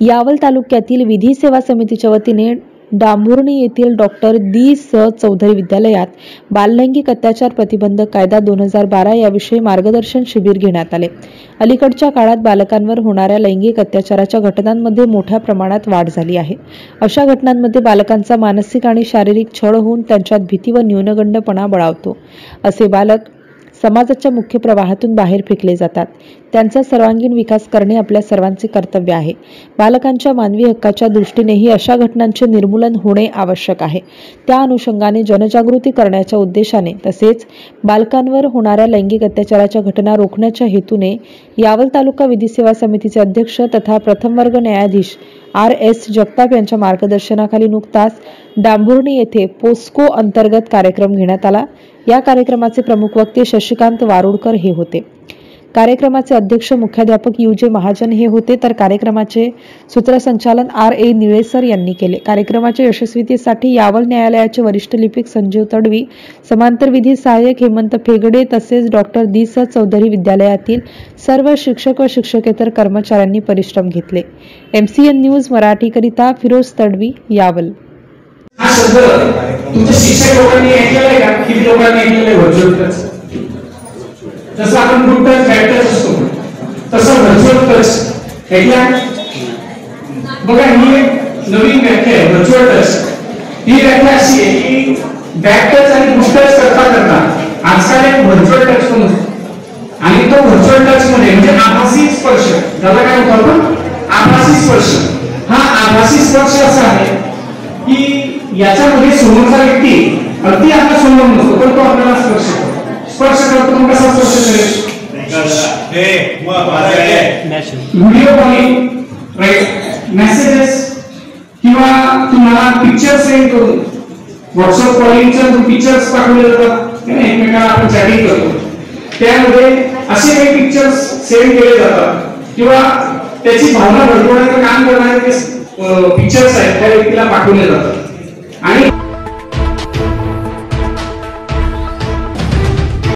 यावल तालुक्यातील विधी सेवा समितीच्या वतीने डांभुर्णी येथील डॉक्टर दी.स. चौधरी विद्यालयात बाललैंगिक अत्याचार प्रतिबंधक कायदा 2012 याविषयी मार्गदर्शन शिबिर घेण्यात आले। अलीकडच्या काळात बालकांवर होणाऱ्या लैंगिक अत्याचाराच्या घटनांमध्ये मोठ्या प्रमाणात वाढ झाली आहे। अशा घटनांमध्ये बालकांचा मानसिक आणि शारीरिक छळ होऊन त्यांच्यात भीती व न्यूनगंडपणा बळावतो। असे बालक समाजाच्या मुख्य प्रवाहातून बाहेर फेकले जातात। त्यांचा सर्वांगीण विकास करणे आपल्या सर्वांचे कर्तव्य आहे। बालकांच्या मानवी हक्काच्या दृष्टीनेही अशा घटनांचे निर्मूलन होणे आवश्यक आहे। त्या अनुषंगाने जनजागृती करण्याच्या उद्देशाने तसेच बालकांवर होणाऱ्या लैंगिक अत्याचाराच्या घटना रोखण्याच्या हेतूने यावल तालुका विधी सेवा समितीचे अध्यक्ष तथा प्रथम वर्ग न्यायाधीश R.S. जगताप यांच्या मार्गदर्शनाखाली नुकताच डांभुर्णी येथे पोस्को अंतर्गत कार्यक्रम घेण्यात आला। या कार्यक्रमाचे प्रमुख वक्ते शशिकांत वारुडकर हे होते। कार्यक्रमाचे अध्यक्ष मुख्याध्यापक U.J. महाजन हे होते, तर कार्यक्रमाचे सूत्रसंचालन R.A. निळेसर यांनी केले। कार्यक्रमाच्या यशस्वीतेसाठी यावल न्यायालयाचे वरिष्ठ लिपिक संजीव तडवी, समांतर विधी सहाय्यक हेमंत फेगडे तसेच डॉक्टर दी.स. चौधरी विद्यालयातील सर्व शिक्षक व शिक्षकेतर कर्मचाऱ्यांनी परिश्रम घेतले। MCN न्यूज मराठीकरिता फिरोज तडवी, यावल। हा शब्द तुमच्या शिक्षक लोकांनी ऐकलेला आहे का? किती लोकांनी ऐकलेला आहे व्हर्च्युअल टच? जसं आपण ग्रुप टच, बॅक टच असतो तसं व्हर्च्युअल टच ऐकला? बघा, ही नवीन व्याख्या आहे व्हर्च्युअल टच। ही व्याख्या अशी आहे की बॅक टच आणि ग्रुप टच करता करता आजकाल एक व्हर्च्युअल टच पण होतो आणि तो व्हर्च्युअल टच मध्ये म्हणजे आभासी स्पर्श, त्याला काय म्हणतो आपण? आभासी स्पर्श। हा आभासी स्पर्श असा आहे की याच्यामध्ये समोरचा व्यक्ती अगदी आपल्या समोर नसतो, पण तो आपल्याला स्पर्श करतो। मग कसा स्पर्श करेल? व्हिडिओ कॉलिंग, राईट, मेसेजेस किंवा तुम्हाला पिक्चर सेंड करून व्हॉट्सअप कॉलिंगच्या पिक्चर्स पाठवले जातात, एकमेकांना आपण चॅटिंग करतो, त्यामध्ये असे काही पिक्चर्स सेंड केले जातात किंवा त्याची भावना भडकवण्याचं काम करणारे पिक्चर्स आहेत त्या व्यक्तीला पाठवले जातात। आणि